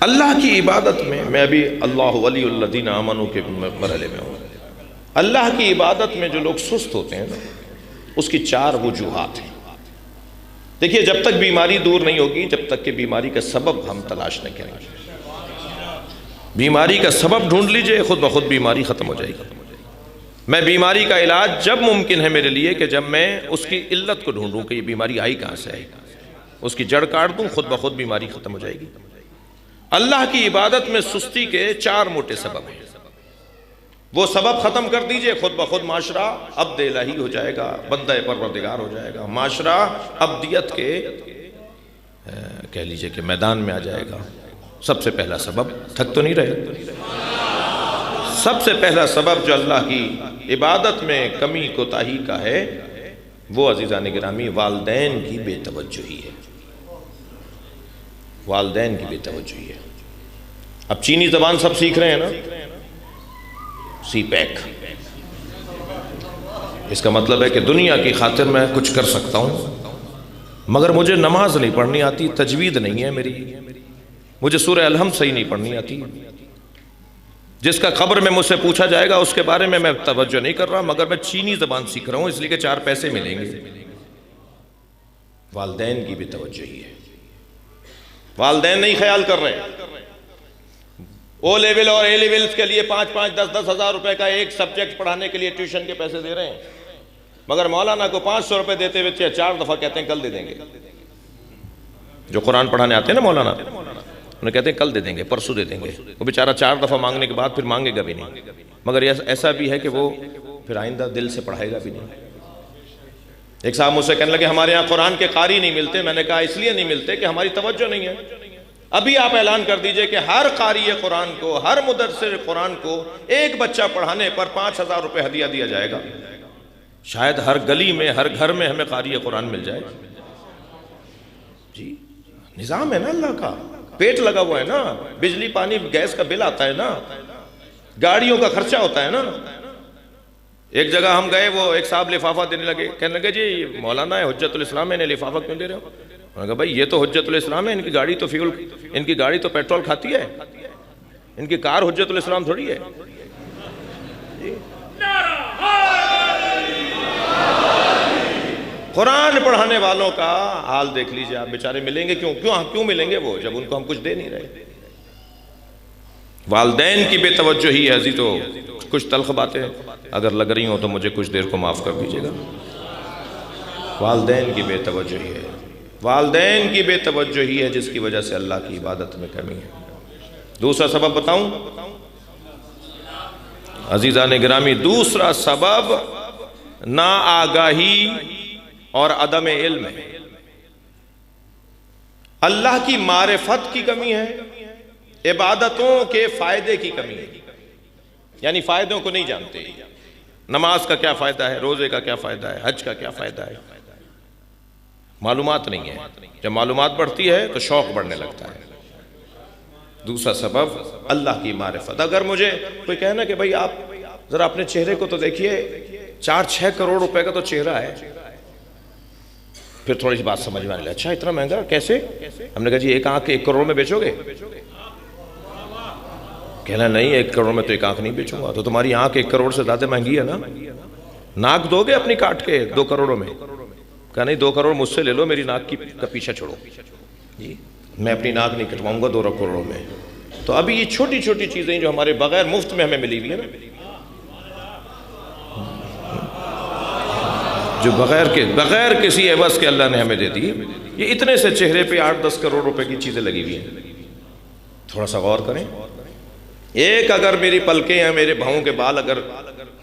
اللہ کی عبادت میں ابھی اللہ ولی الذین آمنوا کے مرحلے میں ہوں. اللہ کی عبادت میں جو لوگ سست ہوتے ہیں نا، اس کی 4 وجوہات ہیں. دیکھیے، جب تک بیماری دور نہیں ہوگی، جب تک کہ بیماری کا سبب ہم تلاش نہ کریں گے. بیماری کا سبب ڈھونڈ لیجئے، خود بخود بیماری ختم ہو جائے گی. میں بیماری کا علاج جب ممکن ہے میرے لیے کہ جب میں اس کی علت کو ڈھونڈوں کہ یہ بیماری آئی کہاں سے ہے، اس کی جڑ کاٹ دوں، خود بخود بیماری ختم ہو جائے گی. اللہ کی عبادت میں سستی کے 4 موٹے سبب ہیں. وہ سبب ختم کر دیجئے، خود بخود معاشرہ عبد الہی ہو جائے گا، بندہ پروردگار ہو جائے گا. معاشرہ عبدیت کے کہہ لیجئے کہ میدان میں آ جائے گا. سب سے پہلا سبب، تھک تو نہیں رہے، سب سے پہلا سبب جو اللہ کی عبادت میں کمی کوتاہی کا ہے، وہ عزیزان گرامی والدین کی بے توجہی ہے. والدین کی بے توجہی ہے. اب چینی زبان سب سیکھ رہے ہیں نا، سی پیک. اس کا مطلب ہے کہ دنیا کی خاطر میں کچھ کر سکتا ہوں، مگر مجھے نماز نہیں پڑھنی آتی، تجوید نہیں ہے میری، مجھے سورہ الحمد صحیح نہیں پڑھنی آتی. جس کا قبر میں مجھ سے پوچھا جائے گا اس کے بارے میں توجہ نہیں کر رہا، مگر میں چینی زبان سیکھ رہا ہوں اس لیے کہ 4 پیسے ملیں گے. والدین کی بے توجہی ہے. والدین نہیں خیال کر رہے. او لیول اور اے لیولز کے لیے 5-5 10-10 ہزار روپے کا ایک سبجیکٹ پڑھانے کے لیے ٹیوشن کے پیسے دے رہے ہیں، مگر مولانا کو 500 روپے دیتے ہوئے 4 دفعہ کہتے ہیں کل دے دیں گے. جو قرآن پڑھانے آتے ہیں نا مولانا، انہیں کہتے ہیں کل دے دیں گے، پرسوں دے دیں گے. وہ بیچارہ 4 دفعہ مانگنے کے بعد پھر مانگے گا بھی نہیں، مگر ایسا بھی ہے کہ وہ پھر آئندہ دل سے پڑھائے گا بھی نہیں. ایک صاحب مجھ سے کہنے لگے ہمارے یہاں قرآن کے قاری نہیں ملتے. میں نے کہا اس لیے نہیں ملتے کہ ہماری توجہ نہیں ہے. ابھی آپ اعلان کر دیجئے کہ ہر قاری قرآن کو، ہر مدرسر قرآن کو ایک بچہ پڑھانے پر 5000 روپے ہدیہ دیا جائے گا. شاید ہر گلی میں، ہر گھر میں ہمیں قاری قرآن مل جائے. جی نظام ہے نا اللہ کا، پیٹ لگا ہوا ہے نا، بجلی پانی گیس کا بل آتا ہے نا، گاڑیوں کا خرچہ ہوتا ہے نا. ایک جگہ ہم گئے، وہ ایک صاحب لفافہ دینے لگے، کہنے لگے جی مولانا ہے حجت الاسلام ہے، انہیں لفافہ کیوں دے رہے ہو؟ میں نے کہا بھائی یہ تو حجت الاسلام ہے، ان کی گاڑی تو فیول، ان کی گاڑی تو پیٹرول کھاتی ہے، ان کی کار حجت الاسلام تھوڑی ہے. قرآن پڑھانے والوں کا حال دیکھ لیجئے آپ، بیچارے ملیں گے کیوں ملیں گے وہ جب ان کو ہم کچھ دے نہیں رہے. والدین کی بے توجہی ہے. تو کچھ تلخ باتیں اگر لگ رہی ہوں تو مجھے کچھ دیر کو معاف کر دیجئے گا. والدین کی بے توجہی ہے. والدین کی بے توجہی ہے جس کی وجہ سے اللہ کی عبادت میں کمی ہے. دوسرا سبب بتاؤں عزیزان گرامی؟ دوسرا سبب ناآگاہی اور عدم علم ہے. اللہ کی معرفت کی کمی ہے، عبادتوں کے فائدے کی کمی ہے. یعنی فائدوں کو نہیں جانتے. نماز کا کیا فائدہ ہے، روزے کا کیا فائدہ ہے، حج کا کیا فائدہ ہے، معلومات نہیں ہے. جب معلومات بڑھتی ہے تو شوق بڑھنے لگتا ہے. دوسرا سبب اللہ کی معرفت. اگر مجھے کوئی کہنا کہ بھئی آپ ذرا اپنے چہرے کو تو دیکھیے، 4-6 کروڑ روپے کا تو چہرہ ہے، پھر تھوڑی سی بات سمجھ میں آنے لگا، اچھا اتنا مہنگا کیسے؟ ہم نے کہا جی 1 آنکھ 1 کروڑ میں بیچو گے؟ کہنا نہیں 1 کروڑ میں تو 1 آنکھ نہیں بیچوں گا. تو تمہاری آنکھ 1 کروڑ سے زیادہ مہنگی ہے نا. ناک دو گے اپنی کاٹ کے 2 کروڑوں میں؟ کہا نہیں 2 کروڑ مجھ سے لے لو، میری ناک کا پیچھا چھوڑو. جی میں اپنی ناک نہیں کٹواؤں گا 2 کروڑوں میں. تو ابھی یہ چھوٹی چھوٹی چیزیں جو ہمارے بغیر مفت میں ہمیں ملی ہوئی ہیں نا، جو بغیر کسی عوض کے اللہ نے ہمیں دے دی، یہ اتنے سے چہرے پہ 8-10 کروڑ روپے کی چیزیں لگی ہوئی ہیں. تھوڑا سا غور کریں. ایک اگر میری پلکیں ہیں، میرے بھاؤں کے بال اگر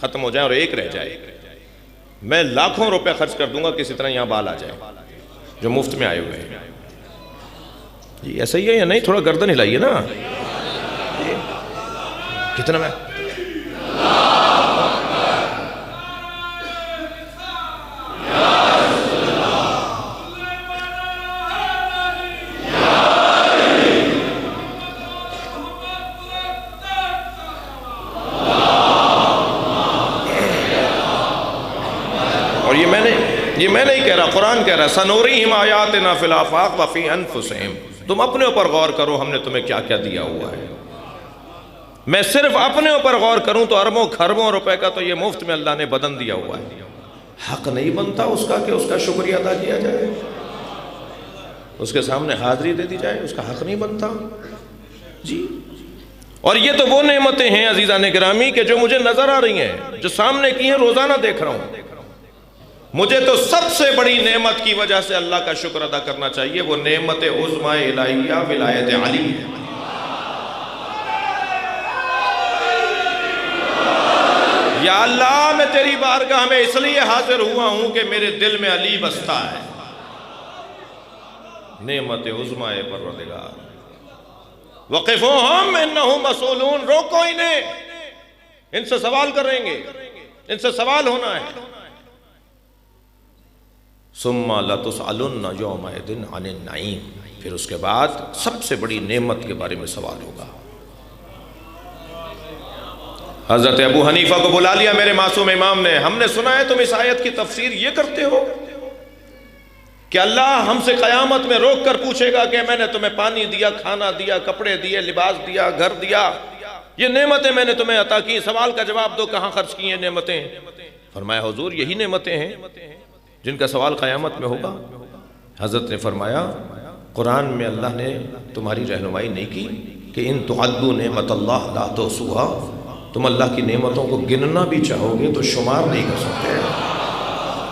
ختم ہو جائیں اور ایک رہ جائے، میں لاکھوں روپے خرچ کر دوں گا کسی طرح یہاں بال آ جائے جو مفت میں آئے ہوئے ہیں. جی ایسا ہی ہے یا نہیں؟ تھوڑا گردن ہلائیے نا. کتنا میں یہ میں نہیں کہہ رہا، قرآن کہہ رہا سنوريهم آياتنا في الآفاق وفي أنفسهم. تم اپنے اوپر غور کرو ہم نے تمہیں کیا کیا دیا ہوا ہے. میں صرف اپنے اوپر غور کروں تو اربوں خربوں روپے کا تو یہ مفت میں اللہ نے بدن دیا ہوا ہے. حق نہیں بنتا اس کا کہ اس کا شکریہ ادا کیا جائے, اس کے سامنے حاضری دے دی جائے, اس کا حق نہیں بنتا جی. اور یہ تو وہ نعمتیں ہیں عزیزان گرامی کہ جو مجھے نظر آ رہی ہیں, جو سامنے کی ہیں, روزانہ دیکھ رہا ہوں. مجھے تو سب سے بڑی نعمت کی وجہ سے اللہ کا شکر ادا کرنا چاہیے, وہ نعمت عظمی الہیہ ولایت علی ہے. یا اللہ میں تیری بارگاہ میں اس لیے حاضر ہوا ہوں کہ میرے دل میں علی بستا ہے. نعمت عظمی پروردگار. وقفوہم انہم مسئولون, روکو انہیں, ان سے سوال کریں گے, ان سے سوال ہونا ہے. ثم لتسألن یومئذ عن النعیم, پھر اس کے بعد سب سے بڑی نعمت کے بارے میں سوال ہوگا. حضرت ابو حنیفہ کو بلا لیا میرے معصوم امام نے. ہم نے سنا ہے تم اس آیت کی تفسیر یہ کرتے ہو کہ اللہ ہم سے قیامت میں روک کر پوچھے گا کہ میں نے تمہیں پانی دیا, کھانا دیا, کپڑے دیے, لباس دیا, گھر دیا, یہ نعمتیں میں نے تمہیں عطا کی, سوال کا جواب دو کہاں خرچ کی ہیں نعمتیں. فرمایا حضور یہی نعمتیں ہیں جن کا سوال قیامت میں ہوگا. حضرت نے فرمایا قرآن میں اللہ نے تمہاری رہنمائی نہیں کی کہ ان تعدوا نعمت اللہ لا تحصوها, تم اللہ کی نعمتوں کو گننا بھی چاہو گے تو شمار نہیں کر سکتے.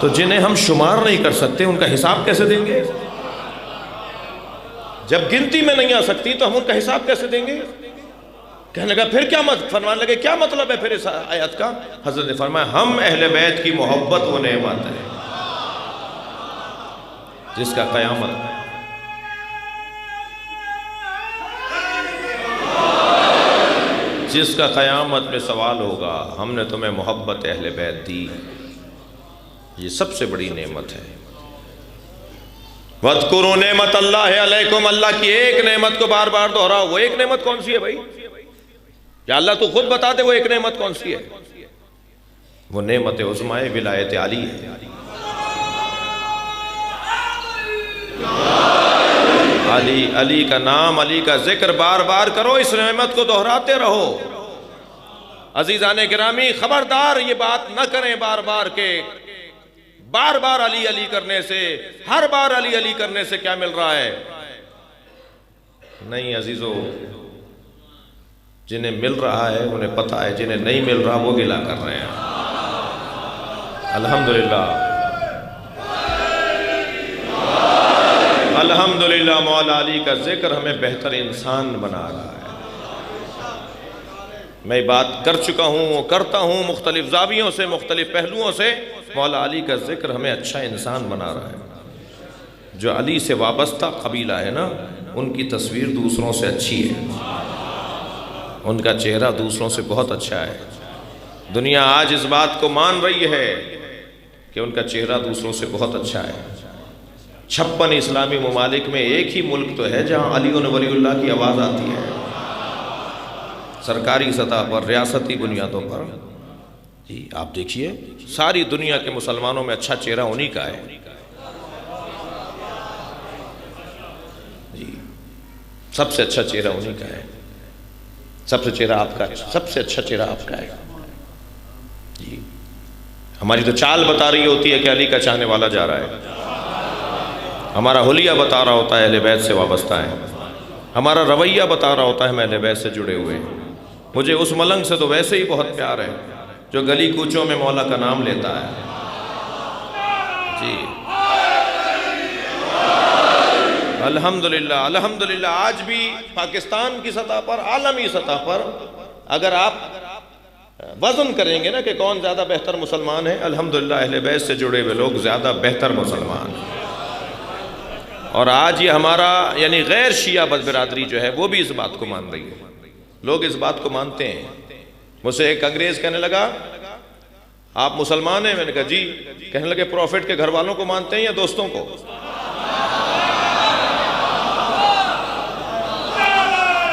تو جنہیں ہم شمار نہیں کر سکتے ان کا حساب کیسے دیں گے؟ جب گنتی میں نہیں آ سکتی تو ہم ان کا حساب کیسے دیں گے؟ کہنے لگا پھر کیا فرمانے لگے کیا مطلب ہے پھر اس آیت کا؟ حضرت نے فرمایا ہم اہل بیت کی محبت وہ نعمت ہے جس کا قیامت میں سوال ہوگا. ہم نے تمہیں محبت اہل بیت دی, یہ سب سے بڑی نعمت ہے. وَاذْكُرُوا نعمت اللہ علیکم, اللہ کی ایک نعمت کو بار بار دہراؤ. وہ ایک نعمت کون سی ہے بھائی؟ یا اللہ تو خود بتا دے وہ ایک نعمت کون سی ہے. وہ نعمت عظمی ولایت علی ہے. علی, علی کا نام, علی کا ذکر بار بار کرو, اس نعمت کو دہراتے رہو. عزیزان گرامی خبردار یہ بات نہ کریں بار بار کہ بار بار علی علی کرنے سے, ہر بار علی علی کرنے سے کیا مل رہا ہے. نہیں عزیزو, جنہیں مل رہا ہے انہیں پتہ ہے, جنہیں نہیں مل رہا وہ گلا کر رہے ہیں. الحمدللہ الحمدللہ مولا علی کا ذکر ہمیں بہتر انسان بنا رہا ہے. میں بات کر چکا ہوں, کرتا ہوں مختلف زاویوں سے, مختلف پہلوؤں سے. مولا علی کا ذکر ہمیں اچھا انسان بنا رہا ہے. جو علی سے وابستہ قبیلہ ہے نا, ان کی تصویر دوسروں سے اچھی ہے, ان کا چہرہ دوسروں سے بہت اچھا ہے. دنیا آج اس بات کو مان رہی ہے کہ ان کا چہرہ دوسروں سے بہت اچھا ہے. 56 اسلامی ممالک میں ایک ہی ملک تو ہے جہاں علی و ولی اللہ کی آواز آتی ہے, سرکاری سطح پر, ریاستی بنیادوں پر. جی آپ دیکھیے ساری دنیا کے مسلمانوں میں اچھا چہرہ انہی کا ہے. جی سب سے اچھا چہرہ انہی کا ہے, سب سے چہرہ آپ کا, سب سے اچھا چہرہ آپ کا ہے. جی ہماری تو چال بتا رہی ہوتی ہے کہ علی کا چاہنے والا جا رہا ہے, ہمارا حلیہ بتا رہا ہوتا ہے اہل بیت سے وابستہ ہے, ہمارا رویہ بتا رہا ہوتا ہے ہم اہل بیت سے جڑے ہوئے ہیں. مجھے اس ملنگ سے تو ویسے ہی بہت پیار ہے جو گلی کوچوں میں مولا کا نام لیتا ہے. جی الحمدللہ الحمدللہ. آج بھی پاکستان کی سطح پر, عالمی سطح پر اگر آپ وزن کریں گے نا کہ کون زیادہ بہتر مسلمان ہے, الحمدللہ اہل بیت سے جڑے ہوئے لوگ زیادہ بہتر مسلمان ہیں. اور آج یہ ہمارا یعنی غیر شیعہ برادری جو ہے وہ بھی اس بات کو مان رہی ہے, لوگ اس بات کو مانتے ہیں. مجھ سے ایک انگریز کہنے لگا آپ مسلمان ہیں؟ میں نے کہا جی. کہنے لگے پروفٹ کے گھر والوں کو مانتے ہیں یا دوستوں کو؟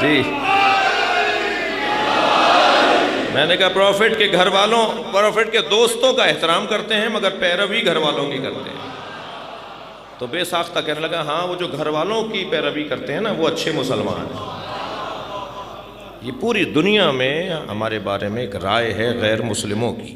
جی میں نے کہا پروفٹ کے گھر والوں, پروفٹ کے دوستوں کا احترام کرتے ہیں مگر پیروی گھر والوں کی کرتے ہیں. تو بے ساختہ کہنے لگا ہاں وہ جو گھر والوں کی پیروی کرتے ہیں نا وہ اچھے مسلمان ہیں۔ یہ پوری دنیا میں ہمارے بارے میں ایک رائے ہے غیر مسلموں کی۔